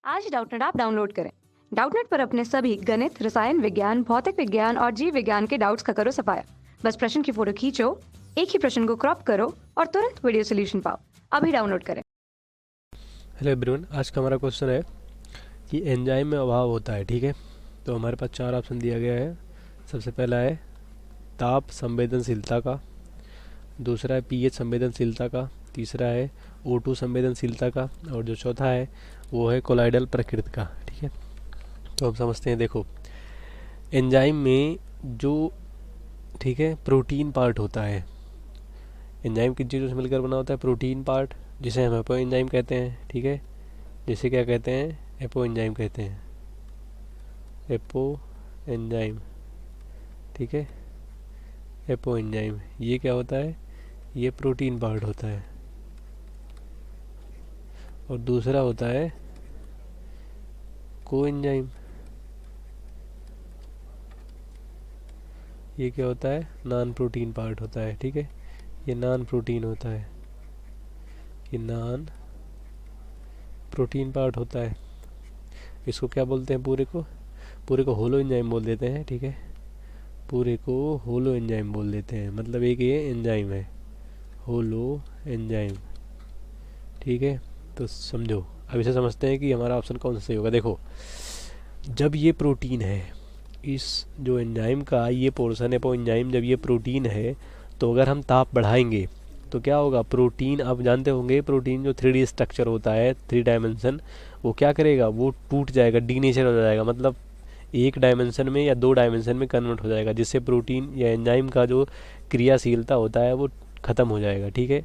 आज ही Doubtnut app download करें। Doubtnut पर अपने सभी गणित, रसायन विज्ञान, भौतिक विज्ञान और जीव विज्ञान के डाउट्स का करो सफाया। बस प्रश्न की फोटो खींचो, एक ही प्रश्न को क्रॉप करो और तुरंत वीडियो सोल्यूशन पाओ। अभी डाउनलोड करें। हेलो एवरीवन, आज का हमारा क्वेश्चन है कि एंजाइम में अभाव होता है। ठीक है, तो हमारे पास चार ऑप्शन दिया गया है। सबसे पहला है ताप संवेदनशीलता का, दूसरा है पीएच संवेदनशीलता का, तीसरा है O2 संवेदनशीलता का, और जो चौथा है वो है कोलाइडल प्रकृति का। ठीक है, तो हम समझते हैं। देखो, एंजाइम में जो ठीक है प्रोटीन पार्ट होता है, एंजाइम किन चीज़ों से मिलकर बना होता है? प्रोटीन पार्ट, जिसे हम एपो एंजाइम कहते हैं। ठीक है, जिसे क्या कहते हैं? एपो एंजाइम कहते हैं, एपो एंजाइम। ठीक है, एपो एंजाइम ये क्या होता है? ये प्रोटीन पार्ट होता है। और दूसरा होता है को एंजाइम, ये क्या होता है? नॉन प्रोटीन पार्ट होता है। ठीक है, ये नॉन प्रोटीन होता है, ये नॉन प्रोटीन पार्ट होता है। इसको क्या बोलते हैं? पूरे को होलो एंजाइम बोल देते हैं। ठीक है, पूरे को होलो एंजाइम बोल देते हैं, मतलब एक ये एंजाइम है, होलो एंजाइम। ठीक है, तो समझो। अब इसे समझते हैं कि हमारा ऑप्शन कौन सा सही होगा। देखो, जब ये प्रोटीन है, इस जो एंजाइम का ये पोर्शन है, एंजाइम जब ये प्रोटीन है, तो अगर हम ताप बढ़ाएंगे तो क्या होगा? प्रोटीन, आप जानते होंगे प्रोटीन जो 3D स्ट्रक्चर होता है, 3 डायमेंशन, वो क्या करेगा? वो टूट जाएगा, डीनेचर हो जाएगा, मतलब एक डायमेंशन में या 2 डायमेंशन में कन्वर्ट हो जाएगा, जिससे प्रोटीन या एंजाइम का जो क्रियाशीलता होता है वो ख़त्म हो जाएगा। ठीक है,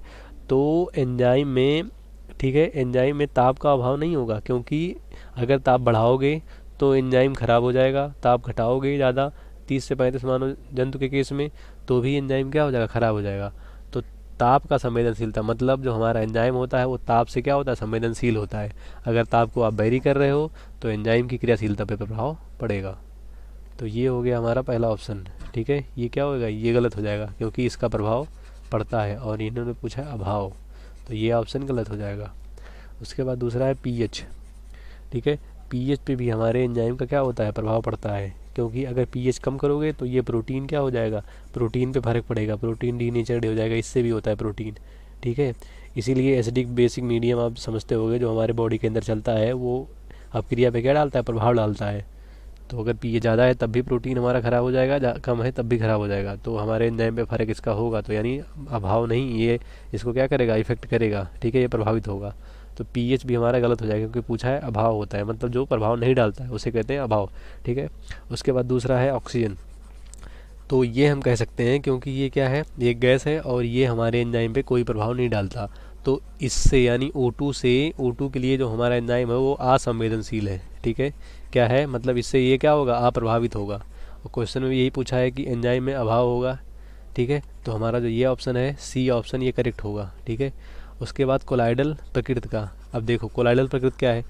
तो एंजाइम में, ठीक है, एंजाइम में ताप का अभाव नहीं होगा, क्योंकि अगर ताप बढ़ाओगे तो एंजाइम खराब हो जाएगा, ताप घटाओगे ज़्यादा 30 से 35 मानव जंतु के केस में, तो भी एंजाइम क्या हो जाएगा? खराब हो जाएगा। तो ताप का संवेदनशीलता, मतलब जो हमारा एंजाइम होता है वो ताप से क्या होता है? संवेदनशील होता है। अगर ताप को आप बैरी कर रहे हो तो एंजाइम की क्रियाशीलता पर प्रभाव पड़ेगा। तो ये हो गया हमारा पहला ऑप्शन। ठीक है, ये क्या होगा? ये गलत हो जाएगा, क्योंकि इसका प्रभाव पड़ता है और इन्होंने पूछा है अभाव, तो ये ऑप्शन गलत हो जाएगा। उसके बाद दूसरा है पीएच। ठीक है, पीएच पे भी हमारे एंजाइम का क्या होता है? प्रभाव पड़ता है, क्योंकि अगर पीएच कम करोगे तो ये प्रोटीन क्या हो जाएगा? प्रोटीन पे फर्क पड़ेगा, प्रोटीन डीनेचर्ड हो जाएगा, इससे भी होता है प्रोटीन। ठीक है, इसीलिए एसिडिक बेसिक मीडियम आप समझते होगे जो हमारे बॉडी के अंदर चलता है, वो अब क्रिया पे क्या डालता है? प्रभाव डालता है। तो अगर पी ज़्यादा है तब भी प्रोटीन हमारा ख़राब हो जाएगा, कम है तब भी ख़राब हो जाएगा, तो हमारे एंजाइम पे फ़र्क इसका होगा। तो यानी अभाव नहीं, ये इसको क्या करेगा? इफेक्ट करेगा। ठीक है, ये प्रभावित होगा। तो पीएच भी हमारा गलत हो जाएगा, क्योंकि पूछा है अभाव होता है, मतलब जो प्रभाव नहीं डालता है उसे कहते हैं अभाव। ठीक है, उसके बाद दूसरा है ऑक्सीजन। तो ये हम कह सकते हैं, क्योंकि ये क्या है? ये गैस है और ये हमारे एंजाइम पे कोई प्रभाव नहीं डालता, तो इससे यानी O2 से, O2 के लिए जो हमारा एंजाइम है वो असंवेदनशील है। ठीक है, क्या है मतलब? इससे ये क्या होगा? अप्रभावित होगा। और क्वेश्चन में यही पूछा है कि एंजाइम में अभाव होगा। ठीक है, तो हमारा जो ये ऑप्शन है, सी ऑप्शन, ये करेक्ट होगा। ठीक है, उसके बाद कोलाइडल प्रकृति का। अब देखो, कोलाइडल प्रकृति क्या है?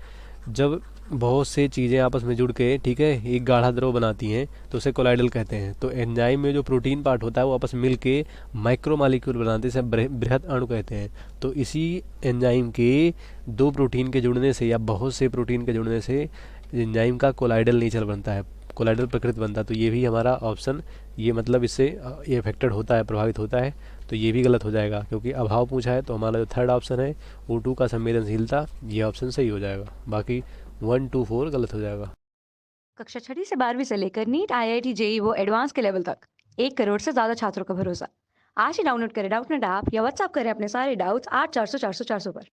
जब बहुत से चीज़ें आपस में जुड़ के, ठीक है, एक गाढ़ा द्रव बनाती हैं तो उसे कोलाइडल कहते हैं। तो एंजाइम में जो प्रोटीन पार्ट होता है वो आपस में मिल के माइक्रो मॉलिक्यूल बनाते हैं, इसे बृहद अणु कहते हैं। तो इसी एंजाइम के दो प्रोटीन के जुड़ने से या बहुत से प्रोटीन के जुड़ने से एंजाइम का कोलाइडल नेचर बनता है, कोलाइडल प्रकृति बनता है। तो ये भी हमारा ऑप्शन, ये मतलब इससे ये अफेक्टेड होता है, प्रभावित होता है, तो ये भी गलत हो जाएगा, क्योंकि अभाव पूछा है। तो हमारा जो थर्ड ऑप्शन है O2 का संवेदनशीलता, ये ऑप्शन सही हो जाएगा। बाकी 1 2 4 गलत हो जाएगा। कक्षा 6 से 12वीं से लेकर नीट, IIT, JEE वो एडवांस के लेवल तक 1 करोड़ से ज्यादा छात्रों का भरोसा। आज ही डाउनलोड करें डाउटनेट ऐप या व्हाट्सएप करें अपने सारे डाउट्स 8400 400 400 पर।